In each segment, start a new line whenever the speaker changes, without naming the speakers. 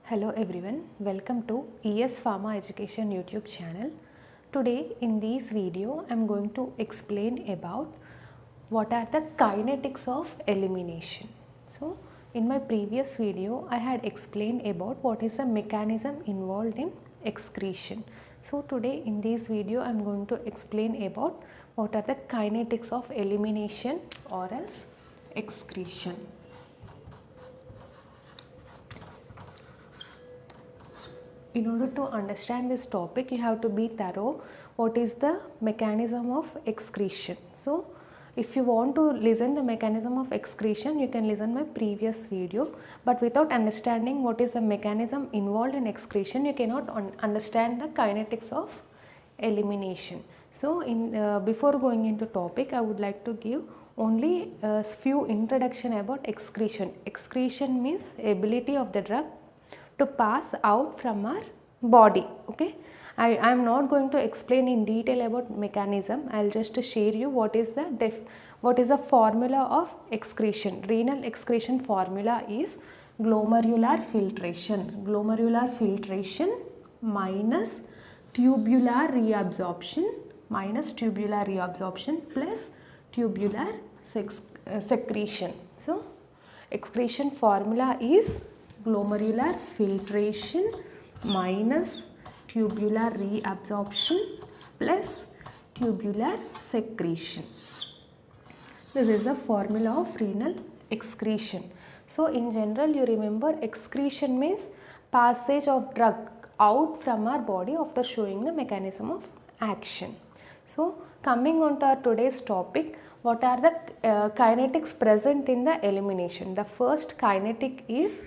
Hello everyone, welcome to ES Pharma Education YouTube channel. Today in this video I am going to explain about what are the kinetics of elimination. So in my previous video I had explained about what is the mechanism involved in excretion. So today in this video I am going to explain about what are the kinetics of elimination or else excretion. In order to understand this topic, you have to be thorough. What is the mechanism of excretion? So, if you want to listen the mechanism of excretion, you can listen my previous video. But without understanding what is the mechanism involved in excretion, you cannot understand the kinetics of elimination. So, before going into topic, I would like to give only a few introduction about excretion. Excretion means ability of the drug to pass out from our body. Okay, I am not going to explain in detail about mechanism. I will just share you what is the formula of excretion. Renal excretion formula is glomerular filtration. Glomerular filtration minus tubular reabsorption plus tubular secretion. So excretion formula is glomerular filtration minus tubular reabsorption plus tubular secretion. This is the formula of renal excretion. So in general you remember excretion means passage of drug out from our body after showing the mechanism of action. So coming on to our today's topic, what are the kinetics present in the elimination? The first kinetic is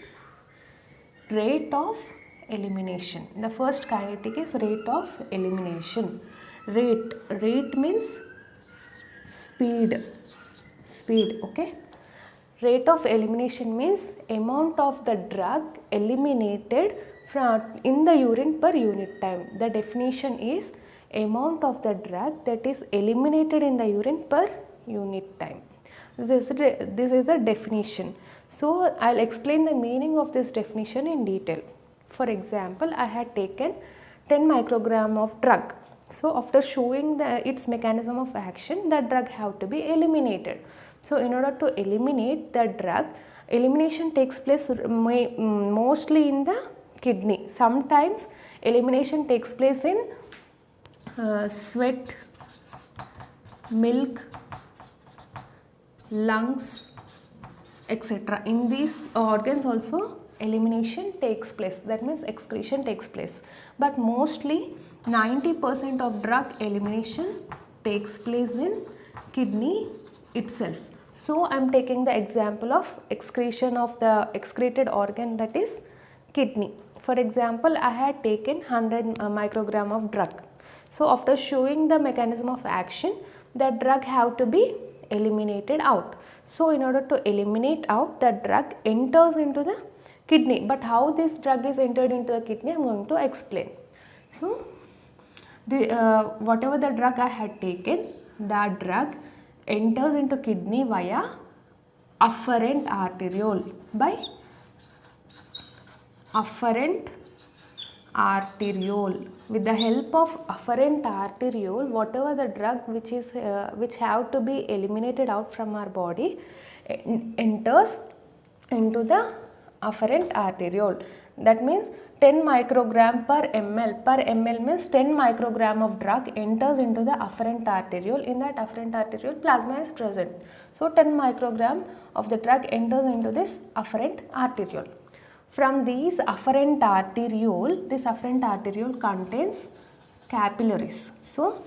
rate of elimination. The first kinetic is rate of elimination. Rate means speed. Okay. Rate of elimination means amount of the drug eliminated in the urine per unit time. The definition is amount of the drug that is eliminated in the urine per unit time. This is the definition. So I will explain the meaning of this definition in detail. For example, I had taken 10 microgram of drug. So after showing its mechanism of action, that drug have to be eliminated. So in order to eliminate the drug, elimination takes place mostly in the kidney. Sometimes elimination takes place in sweat, milk, lungs, etc. In these organs also elimination takes place, that means excretion takes place, but mostly 90% of drug elimination takes place in kidney itself. So I am taking the example of excretion of the excreted organ, that is kidney. For example, I had taken 100 microgram of drug. So after showing the mechanism of action, the drug have to be eliminated out. So in order to eliminate out, the drug enters into the kidney. But how this drug is entered into the kidney, I am going to explain. So whatever the drug I had taken, that drug enters into kidney via afferent arteriole. By afferent arteriole. With the help of afferent arteriole, whatever the drug which have to be eliminated out from our body enters into the afferent arteriole. That means 10 microgram per ml. Per ml means 10 microgram of drug enters into the afferent arteriole. In that afferent arteriole, plasma is present. So 10 microgram of the drug enters into this afferent arteriole. From these afferent arteriole, this afferent arteriole contains capillaries. So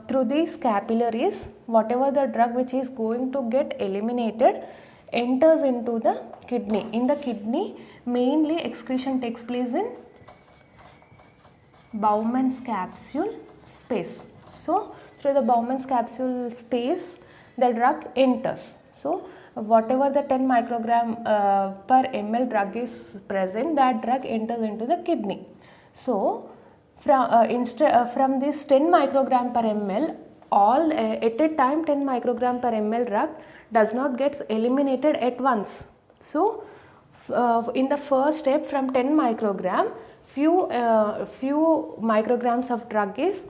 through these capillaries, whatever the drug which is going to get eliminated enters into the kidney. In the kidney, mainly excretion takes place in Bowman's capsule space. So through the Bowman's capsule space, the drug enters. So whatever the 10 microgram per ml drug is present, that drug enters into the kidney. So from this 10 microgram per ml, all at a time 10 microgram per ml drug does not get eliminated at once. So In the first step, from 10 microgram, few micrograms of drug is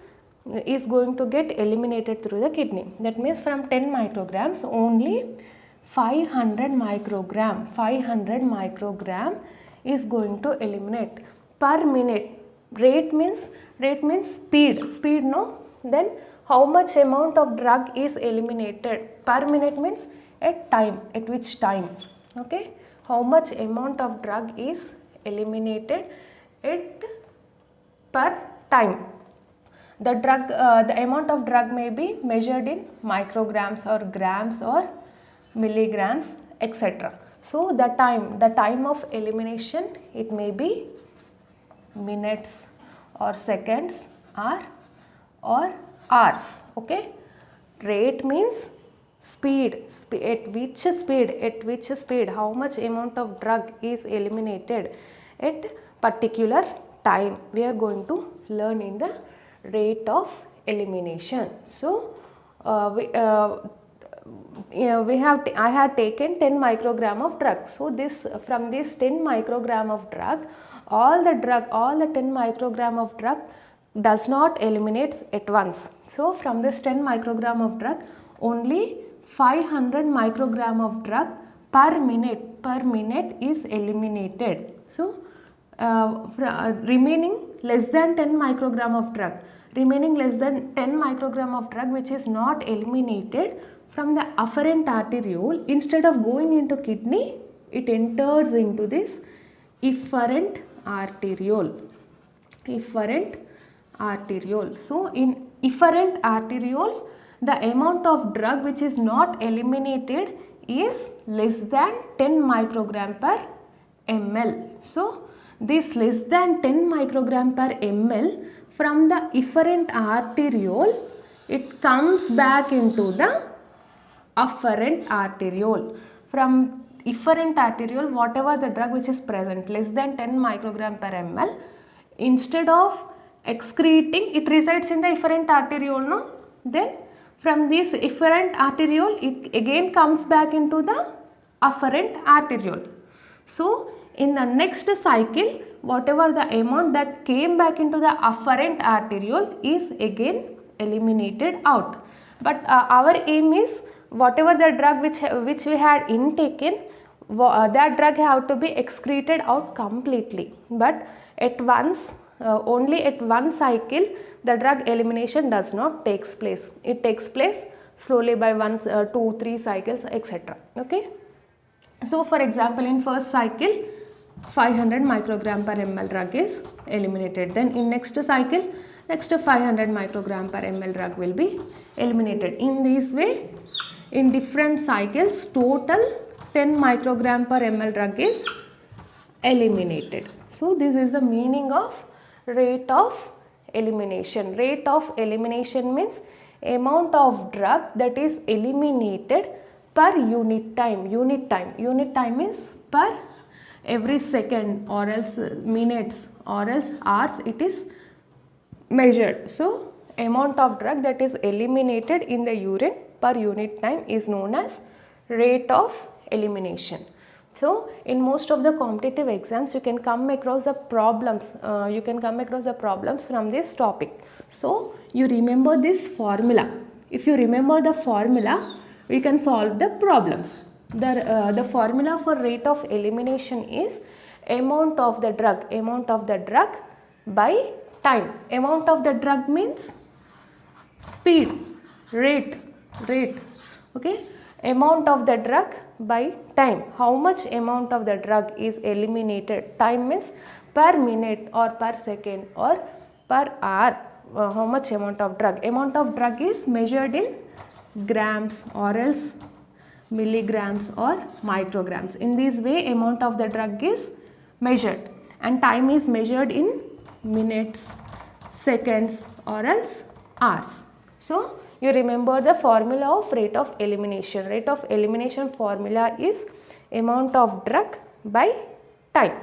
going to get eliminated through the kidney. That means from 10 micrograms, only 500 microgram is going to eliminate per minute. Rate means speed, no? Then how much amount of drug is eliminated per minute means at which time, okay? How much amount of drug is eliminated at per time. The amount of drug may be measured in micrograms or grams or milligrams, etc. So the time of elimination, it may be minutes or seconds or hours, okay? Rate means speed, at which speed, how much amount of drug is eliminated at particular time. We are going to learn in the rate of elimination. So I had taken 10 microgram of drug. So from this 10 microgram of drug, all the 10 microgram of drug does not eliminate at once. So from this 10 microgram of drug, only 500 microgram of drug per minute is eliminated. So remaining less than 10 microgram of drug, which is not eliminated from the afferent arteriole, instead of going into kidney, it enters into this efferent arteriole. So in efferent arteriole, the amount of drug which is not eliminated is less than 10 microgram per ml. So this less than 10 microgram per ml from the efferent arteriole, it comes back into the afferent arteriole. From efferent arteriole, whatever the drug which is present less than 10 microgram per ml, instead of excreting, it resides in the efferent arteriole, no? Then from this efferent arteriole, it again comes back into the afferent arteriole. So in the next cycle, whatever the amount that came back into the afferent arteriole is again eliminated out. But our aim is, whatever the drug which we had intaken, that drug have to be excreted out completely. But at once, only at one cycle, the drug elimination does not takes place. It takes place slowly by 1, 2, 3 cycles, etc. Okay. So for example, in first cycle, 500 microgram per ml drug is eliminated. Then in next cycle, next 500 microgram per ml drug will be eliminated. In this way, in different cycles, total 10 microgram per ml drug is eliminated. So this is the meaning of rate of elimination. Rate of elimination means amount of drug that is eliminated per unit time. Unit time is per every second or else minutes or else hours it is measured. So amount of drug that is eliminated in the urine per unit time is known as rate of elimination. So in most of the competitive exams, you can come across the problems. From this topic. So you remember this formula. If you remember the formula, we can solve the problems. The formula for rate of elimination is amount of the drug by time. Amount of the drug means speed, rate, okay. Amount of the drug by time. How much amount of the drug is eliminated? Time means per minute or per second or per hour. How much amount of drug? Amount of drug is measured in grams or else milligrams or micrograms. In this way, amount of the drug is measured, and time is measured in minutes, seconds or else hours. So you remember the formula of rate of elimination. Rate of elimination formula is amount of drug by time.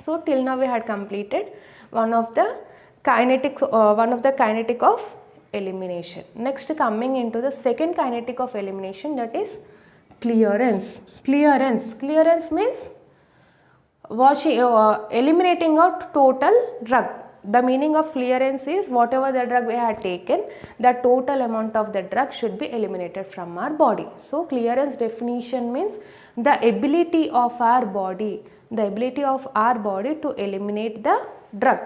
So till now we had completed one of the kinetic of elimination. Next, coming into the second kinetic of elimination, that is clearance. Clearance means eliminating out total drug. The meaning of clearance is whatever the drug we had taken, the total amount of the drug should be eliminated from our body. So clearance definition means the ability of our body to eliminate the drug.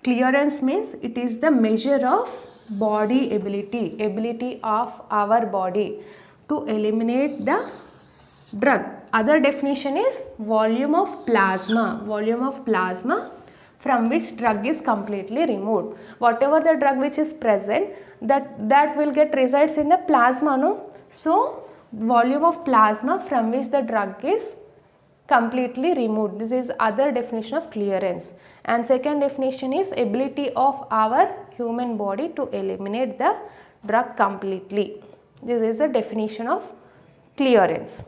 Clearance means it is the measure of body ability of our body to eliminate the drug. Other definition is volume of plasma from which drug is completely removed. Whatever the drug which is present, that will get resides in the plasma, no? So volume of plasma from which the drug is completely removed. This is other definition of clearance. And second definition is ability of our human body to eliminate the drug completely. This is the definition of clearance.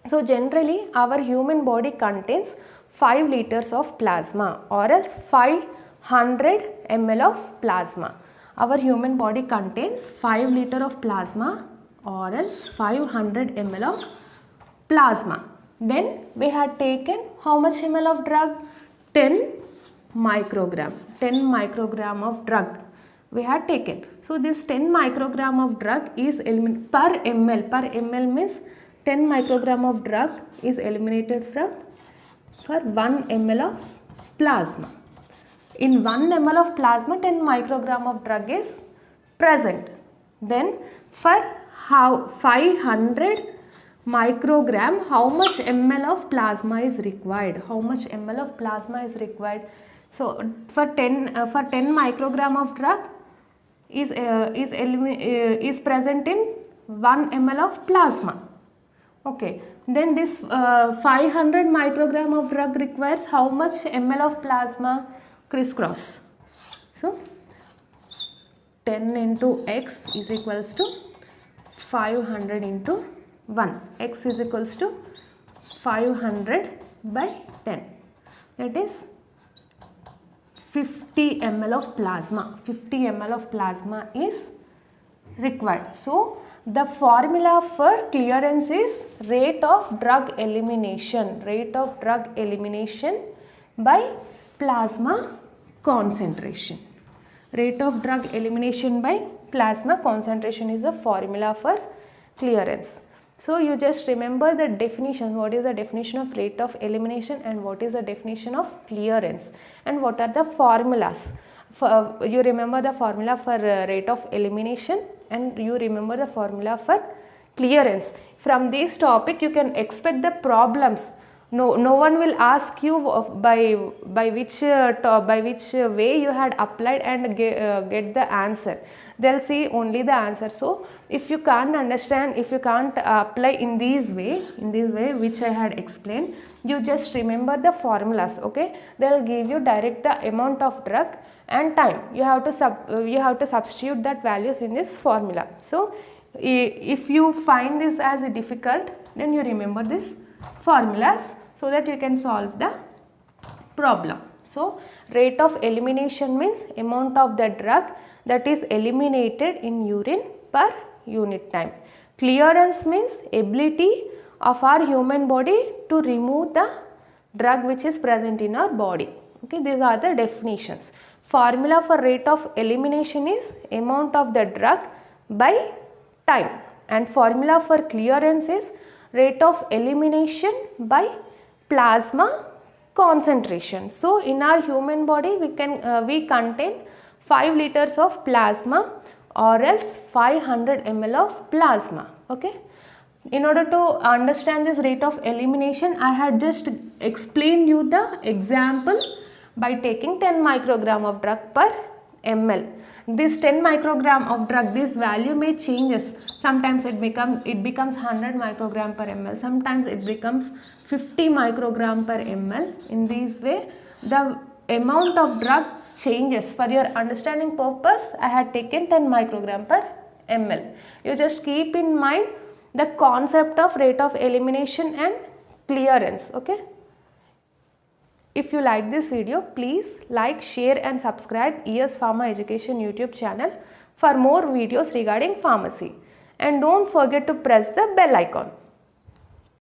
So generally our human body contains 5 liters of plasma or else 500 ml of plasma. Our human body contains 5 liter of plasma or else 500 ml of plasma. Then we had taken how much ml of drug? 10 microgram of drug we had taken. So this 10 microgram of drug is eliminated per ml means 10 microgram of drug is eliminated for 1 ml of plasma. In 1 ml of plasma 10 microgram of drug is present. Then for 500 microgram how much ml of plasma is required? So for 10 microgram of drug is present in 1 ml of plasma. Okay, then this 500 microgram of drug requires how much ml of plasma? Crisscross. So 10 into x is equals to 500 into 1. X is equals to 500 by 10. That is 50 ml of plasma. 50 ml of plasma is required. So the formula for clearance is rate of drug elimination by plasma concentration. Rate of drug elimination by plasma concentration is the formula for clearance. So you just remember the definition. What is the definition of rate of elimination and what is the definition of clearance and what are the formulas. You remember the formula for rate of elimination and you remember the formula for clearance. From this topic you can expect the problems. No one will ask you by which way you had applied and get the answer. They'll see only the answer. So if you can't understand, if you can't apply in this way which I had explained, you just remember the formulas. Okay, they'll give you direct the amount of drug and time. You have to substitute that values in this formula. So if you find this as difficult, then you remember this formulas so that you can solve the problem. So rate of elimination means amount of the drug that is eliminated in urine per unit time. Clearance means ability of our human body to remove the drug which is present in our body. Okay, these are the definitions. Formula for rate of elimination is amount of the drug by time and formula for clearance is rate of elimination by plasma concentration. So in our human body we contain 5 liters of plasma or else 500 ml of plasma. Okay. In order to understand this rate of elimination, I had just explained you the example by taking 10 microgram of drug per ml. This 10 microgram of drug, this value may changes. Sometimes it becomes 100 microgram per ml. Sometimes it becomes 50 microgram per ml. In this way, the amount of drug changes. For your understanding purpose, I had taken 10 microgram per ml. You just keep in mind the concept of rate of elimination and clearance. Okay. If you like this video, please like, share and subscribe ES Pharma Education YouTube channel for more videos regarding pharmacy. And don't forget to press the bell icon.